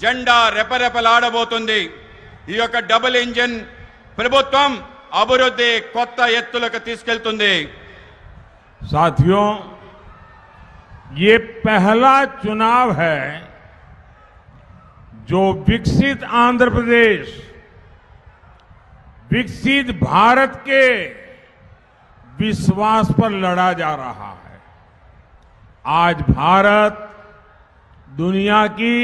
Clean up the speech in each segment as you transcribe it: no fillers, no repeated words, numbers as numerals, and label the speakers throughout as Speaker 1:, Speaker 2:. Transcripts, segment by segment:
Speaker 1: జెండా రెపరెపలాడబోతుంది. ఈ యొక్క డబుల్ ఇంజిన్ ప్రభుత్వం అభివృద్ధి కొత్త ఎత్తులకు తీసుకెళ్తుంది.
Speaker 2: साथियों, ये पहला चुनाव है जो विकसित आंध्र प्रदेश, विकसित भारत के विश्वास पर लड़ा जा रहा है। आज भारत दुनिया की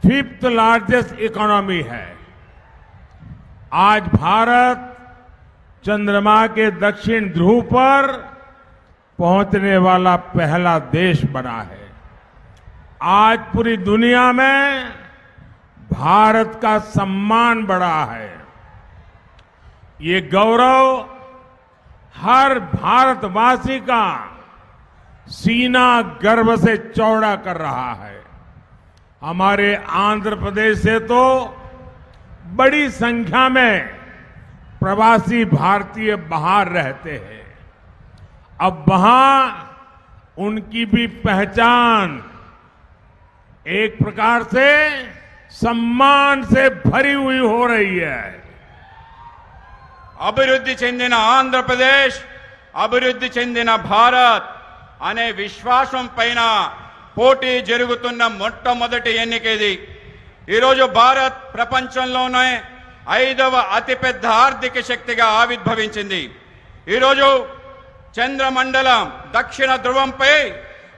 Speaker 2: 5th लार्जेस्ट इकोनॉमी है। आज भारत चंद्रमा के दक्षिण ध्रुव पर पहुंचने वाला पहला देश बना है। आज पूरी दुनिया में भारत का सम्मान बढ़ा है। ये गौरव हर भारतवासी का सीना गर्व से चौड़ा कर रहा है। हमारे आंध्र प्रदेश से तो बड़ी संख्या में प्रवासी भारतीय बाहर रहते हैं। अब वहां उनकी भी पहचान एक प्रकार से सम्मान से भरी हुई हो रही है।
Speaker 1: అభివృద్ధి చెందిన ఆంధ్రప్రదేశ్, అభివృద్ధి చెందిన భారత్ అనే విశ్వాసం పైన పోటీ జరుగుతున్న మొట్టమొదటి ఎన్నిక ఇది. ఈరోజు భారత్ ప్రపంచంలోనే 5వ అతిపెద్ద ఆర్థిక శక్తిగా ఆవిర్భవించింది. ఈరోజు చంద్రమండలం దక్షిణ ధ్రువంపై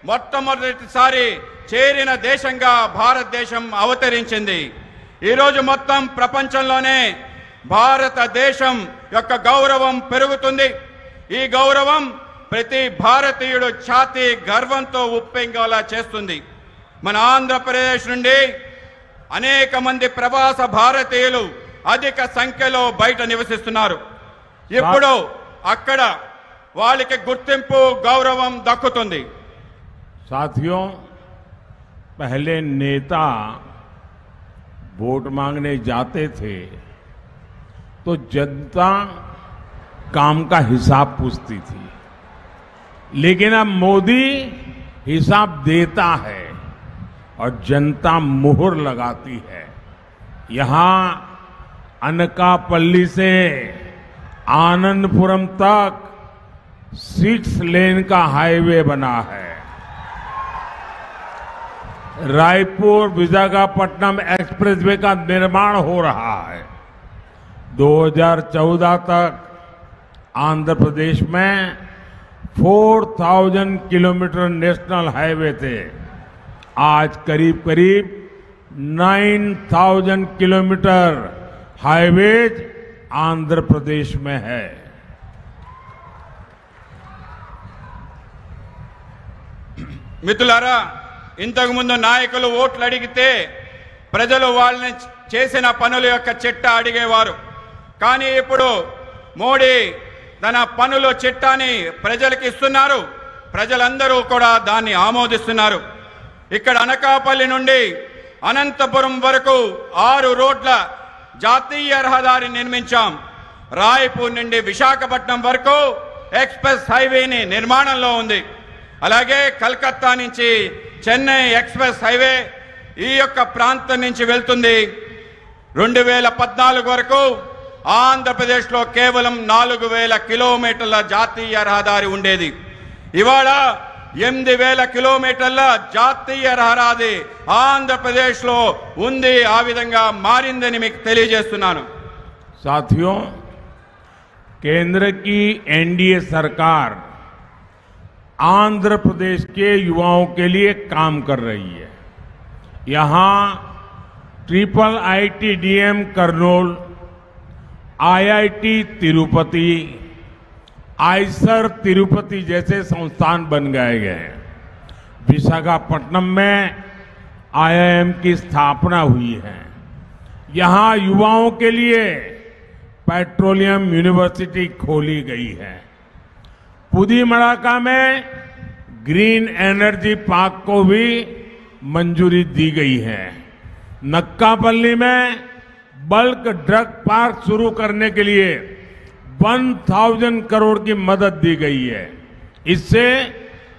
Speaker 1: మొట్టమొదటిసారి చేరిన దేశంగా భారతదేశం అవతరించింది. ఈరోజు మొత్తం ప్రపంచంలోనే భారతదేశం యొక్క గౌరవం పెరుగుతుంది. ఈ గౌరవం ప్రతి భారతీయుడు ఛాతీ గర్వంతో ఉప్పొంగేలా చేస్తుంది. మన ఆంధ్రప్రదేశ్ నుండి అనేక మంది ప్రవాస భారతీయులు అధిక సంఖ్యలో బయట నివసిస్తున్నారు. ఇప్పుడు అక్కడ వాళ్ళకి గుర్తింపు గౌరవం దక్కుతుంది.
Speaker 2: साथियों, पहले नेता वोट मांगने जाते थे तो जनता काम का हिसाब पूछती थी, लेकिन अब मोदी हिसाब देता है और जनता मुहर लगाती है। यहां अनकापल्ली से आनंदपुरम तक 6 लेन का हाईवे बना है। रायपुर विशाखापट्टनम एक्सप्रेसवे का निर्माण हो रहा है। 2014 तक आंध्र प्रदेश में 4000 किलोमीटर नेशनल हाईवे थे। आज करीब करीब 9000 किलोमीटर हाईवेज आंध्र प्रदेश में है।
Speaker 1: మిత్రులారా, ఇంతకు ముందు నాయకులు ఓట్లు అడిగితే ప్రజలు వాళ్ళని చేసిన పనుల యొక్క చిట్టా అడిగేవారు. కానీ ఇప్పుడు మోడీ తన పనుల చిట్టాని ప్రజలకు ఇస్తున్నారు. ప్రజలందరూ కూడా దాన్ని ఆమోదిస్తున్నారు. ఇక్కడ అనకాపల్లి నుండి అనంతపురం వరకు 6 రోడ్ల జాతీయ రహదారి నిర్మించాం. రాయపూర్ నుండి విశాఖపట్నం వరకు ఎక్స్ప్రెస్ హైవేని నిర్మాణంలో ఉంది. అలాగే కలకత్తా నుంచి చెన్నై ఎక్స్ప్రెస్ హైవే ఈ యొక్క ప్రాంతం నుంచి వెళ్తుంది. 2014 వరకు ఆంధ్రప్రదేశ్లో కేవలం 4000 కిలోమీటర్ల జాతీయ రహదారి ఉండేది. ఇవాళ 8000 కిలోమీటర్ల జాతీయ రహదారి ఆంధ్రప్రదేశ్లో ఉంది. ఆ విధంగా మారిందని మీకు తెలియజేస్తున్నాను.
Speaker 2: साथियों, केंद्र की एनडीए सरकार आंध्र प्रदेश के युवाओं के लिए काम कर रही है। यहां IIITDM Kurnool, IIT Tirupati, Eicher Tirupati जैसे संस्थान बन गए हैं। विशाखापट्टनम में IIM की स्थापना हुई है। यहां युवाओं के लिए पेट्रोलियम यूनिवर्सिटी खोली गई है। पुदीमड़ाका में ग्रीन एनर्जी पार्क को भी मंजूरी दी गई है। नक्कापल्ली में बल्क ड्रग पार्क शुरू करने के लिए 1000 करोड़ की मदद दी गई है। इससे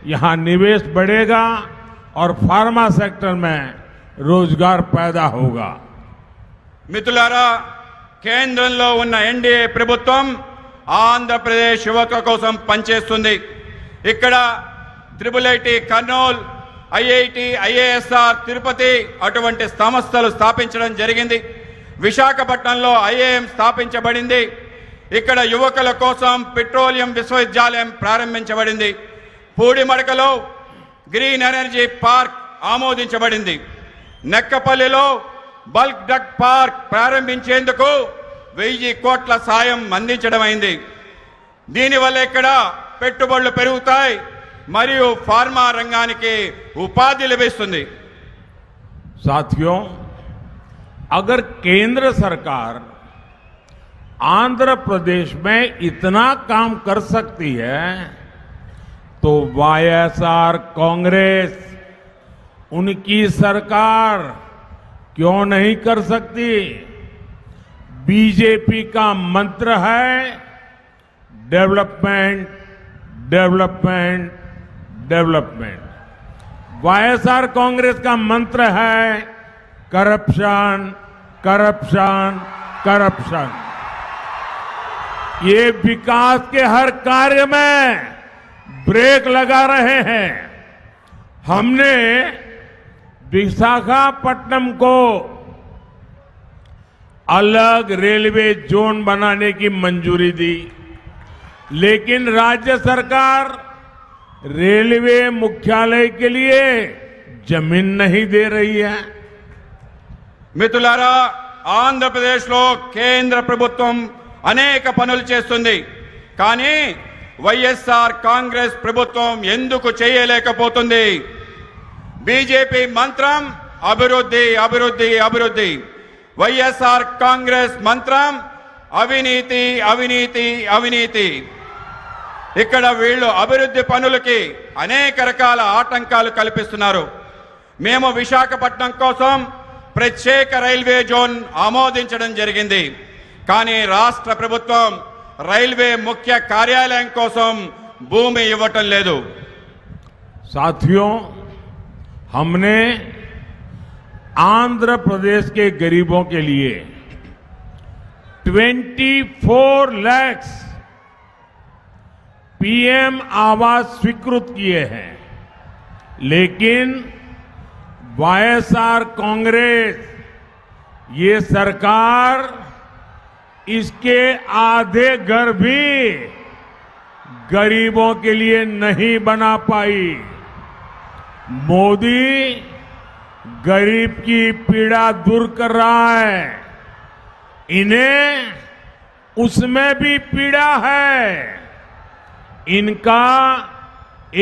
Speaker 2: यहां निवेश बढ़ेगा और फार्मा सेक्टर में रोजगार पैदा होगा।
Speaker 1: మిత్రులారా, కేంద్రంలో ఉన్న ఎన్డీఏ ప్రభుత్వం ఆంధ్రప్రదేశ్ యువత కోసం పనిచేస్తుంది. ఇక్కడ IIT Kurnool, IIT, IASR Tirupati అటువంటి సంస్థలు స్థాపించడం జరిగింది. విశాఖపట్నంలో ఐఐఎం స్థాపించబడింది. ఇక్కడ యువకుల కోసం పెట్రోలియం విశ్వవిద్యాలయం ప్రారంభించబడింది. పూడిమడకలో గ్రీన్ ఎనర్జీ పార్క్ ఆమోదించబడింది. నెక్కపల్లిలో బల్క్ డ్రగ్ పార్క్ ప్రారంభించేందుకు 1000 కోట్ల సాయం అందించడమైంది. దీనివల్ల ఇక్కడ పెట్టుబడులు పెరుగుతాయి మరియు ఫార్మా రంగానికి ఉపాధి లభిస్తుంది.
Speaker 2: साथियों, अगर केंद्र सरकार आंध्र प्रदेश में इतना काम कर सकती है तो वाईएसआर कांग्रेस, उनकी सरकार क्यों नहीं कर सकती? बीजेपी का मंत्र है development, development, development. YSR Congress का मंत्र है करप्शन, करप्शन, करप्शन। ये विकास के हर कार्य में ब्रेक लगा रहे हैं। हमने विशाखापट्टनम को अलग रेलवे जोन बनाने की मंजूरी दी, लेकिन राज्य सरकार रेलवे मुख्यालय के लिए जमीन नहीं दे रही है।
Speaker 1: మిత్రులారా, ఆంధ్రప్రదేశ్లో కేంద్ర ప్రభుత్వం అనేక పనులు చేస్తుంది. కానీ వైఎస్ఆర్ కాంగ్రెస్ ప్రభుత్వం ఎందుకు చేయలేకపోతుంది? బీజేపీ మంత్రం అభివృద్ధి, అభివృద్ధి, అభివృద్ధి. వైఎస్ఆర్ కాంగ్రెస్ మంత్రం అవినీతి, అవినీతి, అవినీతి. ఇక్కడ వీళ్ళు అభివృద్ధి పనులకి అనేక రకాల ఆటంకాలు కల్పిస్తున్నారు. మేము విశాఖపట్నం కోసం ప్రత్యేక రైల్వే జోన్ ఆమోదించడం జరిగింది. కానీ రాష్ట్ర ప్రభుత్వం రైల్వే ముఖ్య కార్యాలయం కోసం భూమి ఇవ్వటం లేదు.
Speaker 2: साथियों, हमने आंध्र प्रदेश के गरीबों के लिए 24 लाख पीएम आवास स्वीकृत किए हैं, लेकिन वाईएसआर कांग्रेस, ये सरकार इसके आधे घर भी गरीबों के लिए नहीं बना पाई। मोदी गरीब की पीड़ा दूर कर रहा है, इन्हें उसमें भी पीड़ा है। इनका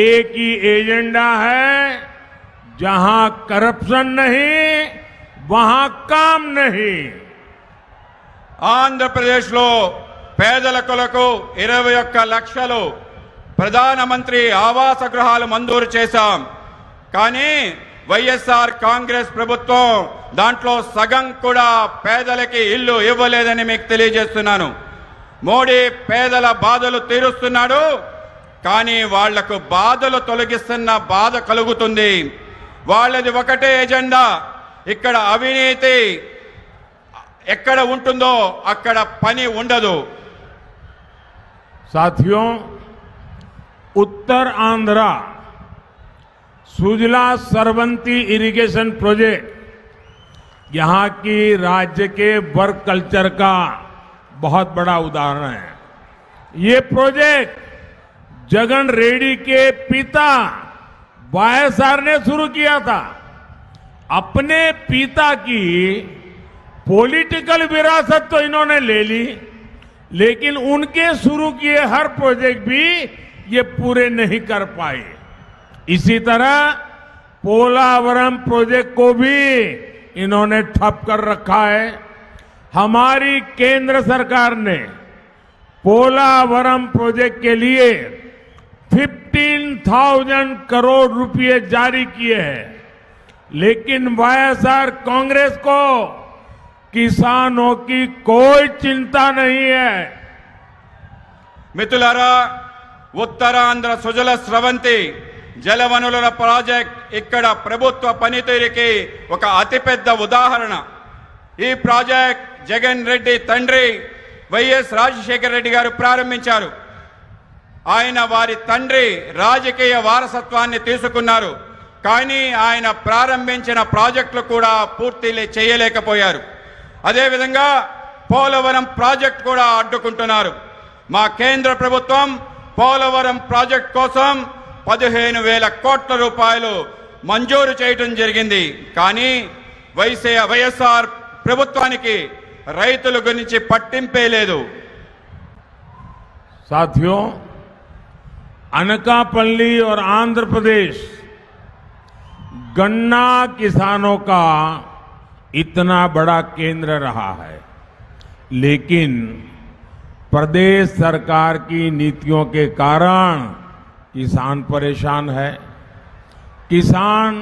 Speaker 2: एक ही एजेंडा है, जहां करप्शन नहीं वहां काम नहीं।
Speaker 1: ఆంధ్రప్రదేశ్లో పేదల కొరకు 21 లక్షలు ప్రధానమంత్రి ఆవాస గృహాలు మంజూరు చేశాం. కానీ వైఎస్ఆర్ కాంగ్రెస్ ప్రభుత్వం దాంట్లో సగం కూడా పేదలకి ఇల్లు ఇవ్వలేదని మీకు తెలియజేస్తున్నాను. మోడీ పేదల బాధలు తీరుస్తున్నాడు, కానీ వాళ్లకు బాధలు తొలగిస్తున్న బాధ కలుగుతుంది. వాళ్ళది ఒకటే ఎజెండా. ఇక్కడ అవినీతి ఎక్కడ ఉంటుందో అక్కడ పని ఉండదు.
Speaker 2: साथियों, उत्तर आंध्रा सुजला सरवंती इरिगेशन प्रोजेक्ट यहां की राज्य के वर्क कल्चर का बहुत बड़ा उदाहरण है। ये प्रोजेक्ट जगन रेड्डी के पिता वाईएसआर ने शुरू किया था। अपने पिता की पॉलिटिकल विरासत तो इन्होंने ले ली, लेकिन उनके शुरू किए हर प्रोजेक्ट भी ये पूरे नहीं कर पाए। इसी तरह पोलावरम प्रोजेक्ट को भी इन्होंने ठप कर रखा है। हमारी केंद्र सरकार ने पोलावरम प्रोजेक्ट के लिए 15,000 करोड़ रुपए जारी किए हैं, लेकिन वाईएसआर कांग्रेस को किसानों की कोई चिंता नहीं है।
Speaker 1: మిత్రులారా, ఉత్తరాంధ్ర సుజల స్రవంతి జలవనరుల ప్రాజెక్ట్ ఇక్కడ ప్రభుత్వ పనితీరుకి ఒక అతిపెద్ద ఉదాహరణ. ఈ ప్రాజెక్ట్ జగన్ రెడ్డి తండ్రి వైఎస్ రాజశేఖర రెడ్డి గారు ప్రారంభించారు. ఆయన వారి తండ్రి రాజకీయ వారసత్వాన్ని తీసుకున్నారు. కానీ ఆయన ప్రారంభించిన ప్రాజెక్టులు కూడా పూర్తి చేయలేకపోయారు. అదేవిధంగా పోలవరం ప్రాజెక్ట్ కూడా అడ్డుకుంటున్నారు. మా కేంద్ర ప్రభుత్వం పోలవరం ప్రాజెక్ట్ కోసం 15,000 కోట్ల రూపాయలు మంజూరు చేయడం జరిగింది. కానీ వైఎస్ఆర్ ప్రభుత్వానికి రైతుల గురించి పట్టింపే లేదు.
Speaker 2: साथियों, अनकापल्ली और आंध्र प्रदेश गन्ना किसानों का इतना बड़ा केंद्र रहा है, लेकिन प्रदेश सरकार की नीतियों के कारण किसान परेशान है। किसान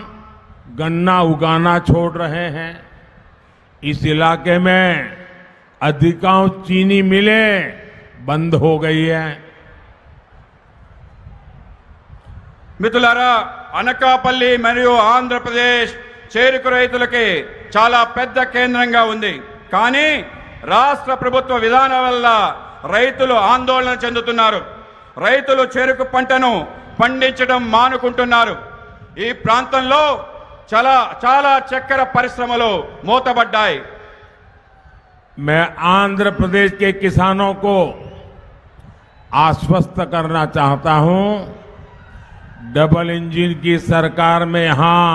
Speaker 2: गन्ना उगाना छोड़ रहे हैं। इस इलाके में अधिकांश चीनी मिलें बंद हो गई है।
Speaker 1: మిత్రులారా, అనకాపల్లి మరియు ఆంధ్రప్రదేశ్ చేరుకు రైతులకి చాలా పెద్ద కేంద్రంగా ఉంది. కానీ రాష్ట్ర ప్రభుత్వ విధానం వల్ల రైతులు ఆందోళన చెందుతున్నారు. రైతులు చెరుకు పంటను పండించడం మానుకుంటున్నారు. ఈ ప్రాంతంలో చాలా చక్కెర పరిశ్రమలు మూతబడ్డాయి.
Speaker 2: मैं आंध्र प्रदेश के किसानों को आश्वस्त करना चाहता हूं, डबल इंजन की सरकार में यहां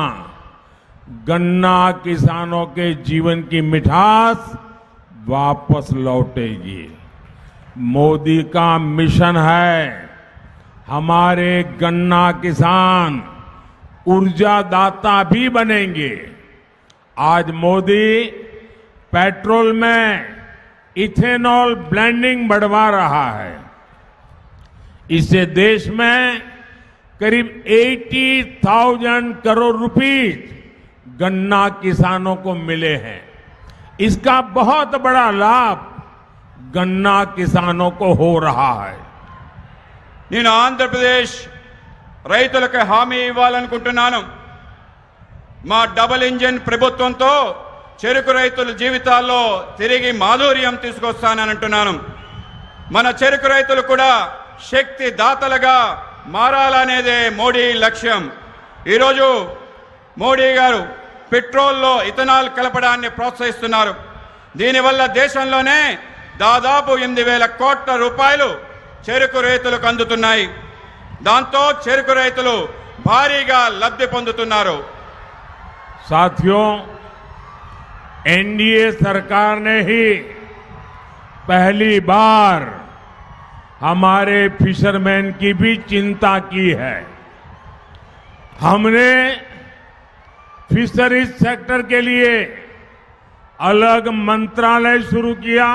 Speaker 2: गन्ना किसानों के जीवन की मिठास वापस लौटेगी। मोदी का मिशन है हमारे गन्ना किसान ऊर्जादाता भी बनेंगे। आज मोदी पेट्रोल में इथेनॉल ब्लेंडिंग बढ़वा रहा है। इससे देश में करीब 80,000 करोड़ रुपीस गन्ना किसानों को मिले हैं। इसका बहुत बड़ा लाभ गन्ना किसानों को हो रहा है।
Speaker 1: నేను ఆంధ్రప్రదేశ్ రైతులకు హామీ ఇవ్వాలనుకుంటున్నాను. మా డబుల్ ఇంజిన్ ప్రభుత్వంతో చెరుకు రైతుల జీవితాల్లో తిరిగి మాధుర్యం తీసుకొస్తానని అంటున్నాను. మన చెరుకు రైతులు కూడా శక్తి దాతలుగా మారాలనేదే మోడీ లక్ష్యం. ఈరోజు మోడీ గారు పెట్రోల్లో ఇథనాల్ కలపడాన్ని ప్రోత్సహిస్తున్నారు. దీనివల్ల దేశంలోనే దాదాపు 8,000 కోట్ల రూపాయలు చెరుకు రైతులకు అందుతున్నాయి. దాంతో చెరుకు రైతులు భారీగా లబ్ధి పొందుతున్నారు.
Speaker 2: साथियों, एनडीए सरकार ने ही पहली बार हमारे फिशरमैन की भी चिंता की है। हमने फिशरीज सेक्टर के लिए अलग मंत्रालय शुरू किया।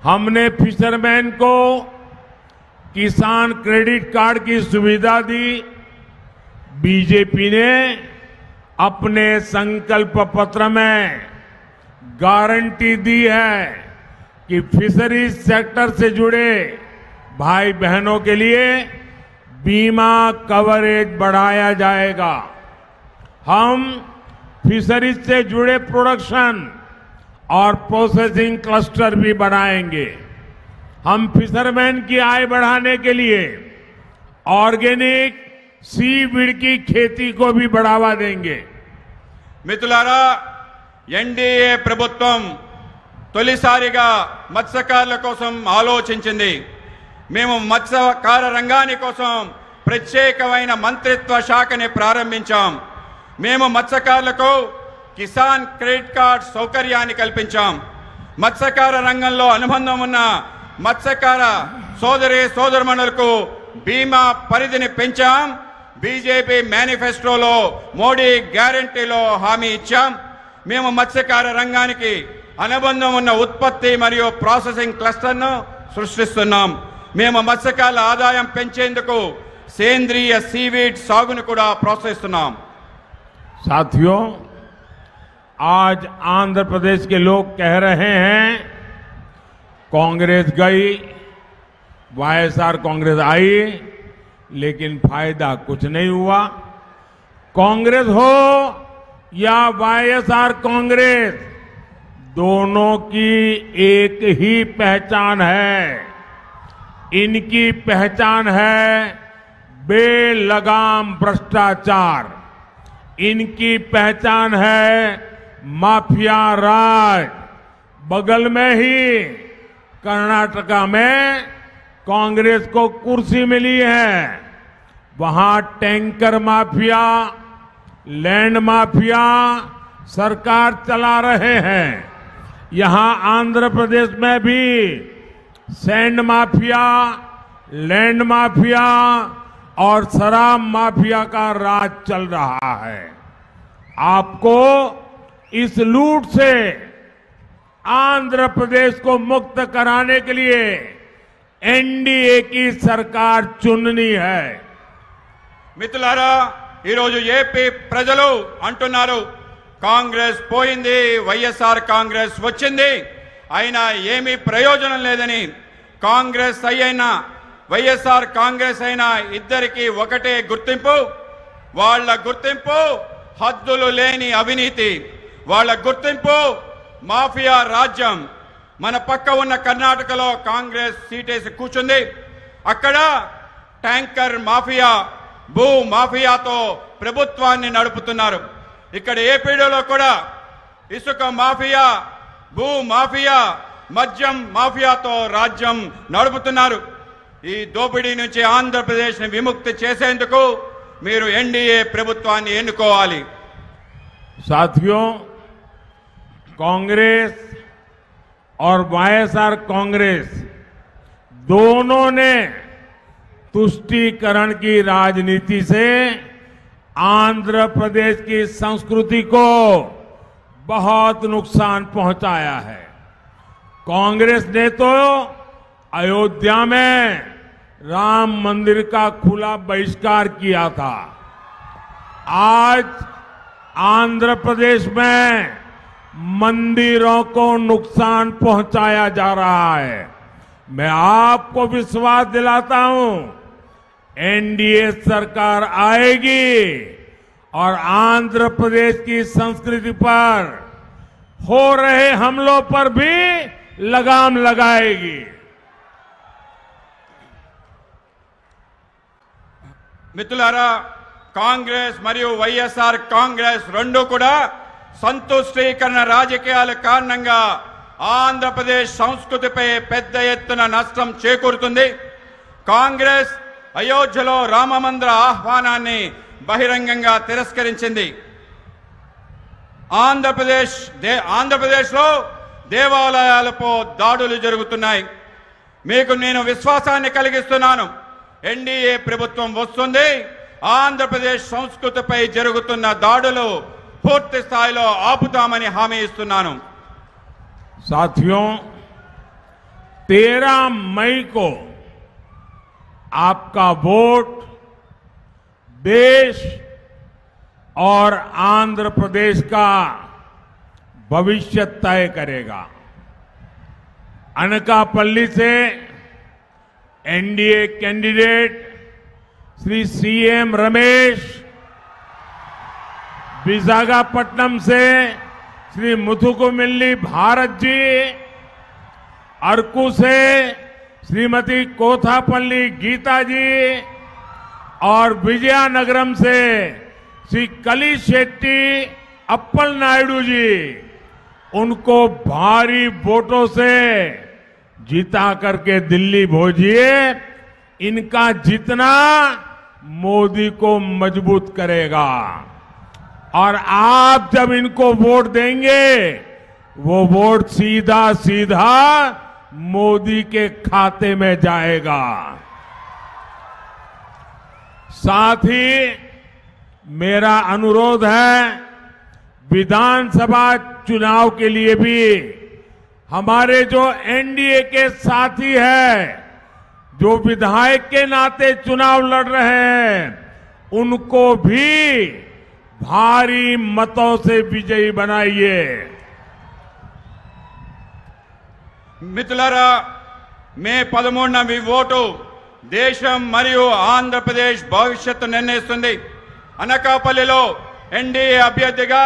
Speaker 2: हमने फिशरमैन को किसान क्रेडिट कार्ड की सुविधा दी। बीजेपी ने अपने संकल्प पत्र में गारंटी दी है कि फिशरीज सेक्टर से जुड़े भाई बहनों के लिए बीमा कवरेज बढ़ाया जाएगा। हम फिशरीज से जुड़े प्रोडक्शन और प्रोसेसिंग क्लस्टर भी बनाएंगे। हम फिशरमैन की आय बढ़ाने के लिए ऑर्गेनिक सीवीड की खेती को भी बढ़ावा देंगे।
Speaker 1: మిత్రులారా, ఎన్డీఏ ప్రభుత్వం తొలిసారిగా మత్స్యకారుల కోసం ఆలోచించింది. మేము మత్స్యకార రంగాని కోసం ప్రత్యేకమైన మంత్రిత్వ శాఖని ప్రారంభించాం. మేము మత్స్యకారులకు కిసాన్ క్రెడిట్ కార్డ్ సౌకర్యాన్ని కల్పించాం. మత్స్యకార రంగంలో అనుబంధం ఉన్న మత్స్యకార సోదరుమణులకు బీమా పరిధిని పెంచాం. బీజేపీ మేనిఫెస్టోలో మోడీ గ్యారంటీలో హామీ ఇచ్చాం. మేము మత్స్యకార రంగానికి అనుబంధం ఉన్న ఉత్పత్తి మరియు ప్రాసెసింగ్ క్లస్టర్ను సృష్టిస్తున్నాం. మేము మత్స్యకారుల ఆదాయం పెంచేందుకు సేంద్రియ సీవీడ్ సాగును కూడా ప్రోత్సహిస్తున్నాం.
Speaker 2: साथियों, आज आंध्र प्रदेश के लोग कह रहे हैं कांग्रेस गई, वाईएसआर कांग्रेस आई, लेकिन फायदा कुछ नहीं हुआ। कांग्रेस हो या वाईएसआर कांग्रेस, दोनों की एक ही पहचान है। इनकी पहचान है बेलगाम भ्रष्टाचार, इनकी पहचान है माफिया राज। बगल में ही कर्नाटका में कांग्रेस को कुर्सी मिली है, वहां टैंकर माफिया, लैंड माफिया सरकार चला रहे हैं। यहां आंध्र प्रदेश में भी सैंड माफिया, लैंड माफिया और शराब माफिया का राज चल रहा है। आपको इस लूट से आंध्र प्रदेश को मुक्त कराने के लिए एनडीए की सरकार चुननी है।
Speaker 1: మిత్రులారా, ఈరోజు ఏపీ ప్రజలు అంటున్నారు, కాంగ్రెస్ పోయింది, వైఎస్ఆర్ కాంగ్రెస్ వచ్చింది, అయినా ఏమీ ప్రయోజనం లేదని. కాంగ్రెస్ అయినా వైఎస్ఆర్ కాంగ్రెస్ అయినా ఇద్దరికి ఒకటే గుర్తింపు. వాళ్ళ గుర్తింపు హద్దులు లేని అవినీతి, వాళ్ళ గుర్తింపు మాఫియా రాజ్యం. మన పక్క ఉన్న కర్ణాటకలో కాంగ్రెస్ సీటేసి కూర్చుంది. అక్కడ ట్యాంకర్ మాఫియా, భూ మాఫియాతో ప్రభుత్వాన్ని నడుపుతున్నారు. ఇక్కడ ఏపీలో కూడా ఇసుక మాఫియా, భూ మాఫియా, మద్యం మాఫియాతో రాజ్యం నడుపుతున్నారు. ఈ దోపిడీ నుంచి ఆంధ్రప్రదేశ్ని విముక్తి చేసేందుకు మీరు ఎన్డీఏ ప్రభుత్వాన్ని ఎన్నుకోవాలి.
Speaker 2: साथियों, कांग्रेस और वाईएसआर कांग्रेस दोनों ने तुष्टीकरण की राजनीति से आंध्र प्रदेश की संस्कृति को बहुत नुकसान पहुंचाया है। कांग्रेस ने तो अयोध्या में राम मंदिर का खुला बहिष्कार किया था। आज आंध्र प्रदेश में मंदिरों को नुकसान पहुंचाया जा रहा है। मैं आपको विश्वास दिलाता हूं, एनडीए सरकार आएगी और आंध्र प्रदेश की संस्कृति पर हो रहे हमलों पर भी लगाम लगाएगी।
Speaker 1: మిత్రులారా, కాంగ్రెస్ మరియు వైఎస్ఆర్ కాంగ్రెస్ రెండు కూడా సంతుష్టీకరణ రాజకీయాల కారణంగా ఆంధ్రప్రదేశ్ సంస్కృతిపై పెద్ద ఎత్తున నష్టం చేకూరుతుంది. కాంగ్రెస్ అయోధ్యలో రామమందిర ఆహ్వానాన్ని బహిరంగంగా తిరస్కరించింది. ఆంధ్రప్రదేశ్లో దేవాలయాలపై దాడులు జరుగుతున్నాయి. మీకు నేను విశ్వాసాన్ని కలిగిస్తున్నాను, ఎన్డీఏ ప్రభుత్వం వస్తుంది, ఆంధ్రప్రదేశ్ సంస్కృతిపై జరుగుతున్న దాడులు పూర్తి స్థాయిలో ఆపుతామని హామీ ఇస్తున్నాను.
Speaker 2: साथियों, 13 मई को आपका वोट देश और आंध्र प्रदेश का भविष्य तय करेगा। अनकापल्ली से NDA candidate Shri CM Ramesh, Visakhapatnam से श्री मुथुकुमिल्ली भारत जी, अरकू से श्रीमती कोथापल्ली गीता जी और विजयनगरम से श्री कली शेट्टी अप्पल नायडू जी, उनको भारी वोटों से जीता करके दिल्ली भेजिए। इनका जीतना मोदी को मजबूत करेगा और आप जब इनको वोट देंगे, वो वोट सीधा सीधा मोदी के खाते में जाएगा। साथ ही मेरा अनुरोध है, विधानसभा चुनाव के लिए भी हमारे जो एनडीए के साथी हैं, जो विधायक के नाते चुनाव लड़ रहे हैं, उनको भी भारी मतों से विजयी बनाइए।
Speaker 1: మిత్రులారా, మే 13న మీ ఓటు దేశం మరియు ఆంధ్రప్రదేశ్ భవిష్యత్తు నిర్ణయిస్తుంది. అనకాపల్లిలో ఎన్డీఏ అభ్యర్థిగా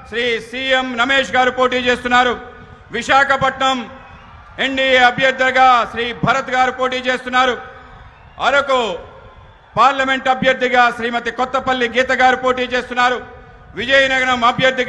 Speaker 1: శ్రీ సీఎం రమేష్ గారు పోటీ చేస్తున్నారు. విశాఖపట్నం ఎన్డీఏ అభ్యర్థిగా శ్రీ భరత్ గారు పోటీ చేస్తున్నారు. అరకు పార్లమెంట్ అభ్యర్థిగా శ్రీమతి కొత్తపల్లి గీత గారు పోటీ చేస్తున్నారు. విజయనగరం అభ్యర్థిగా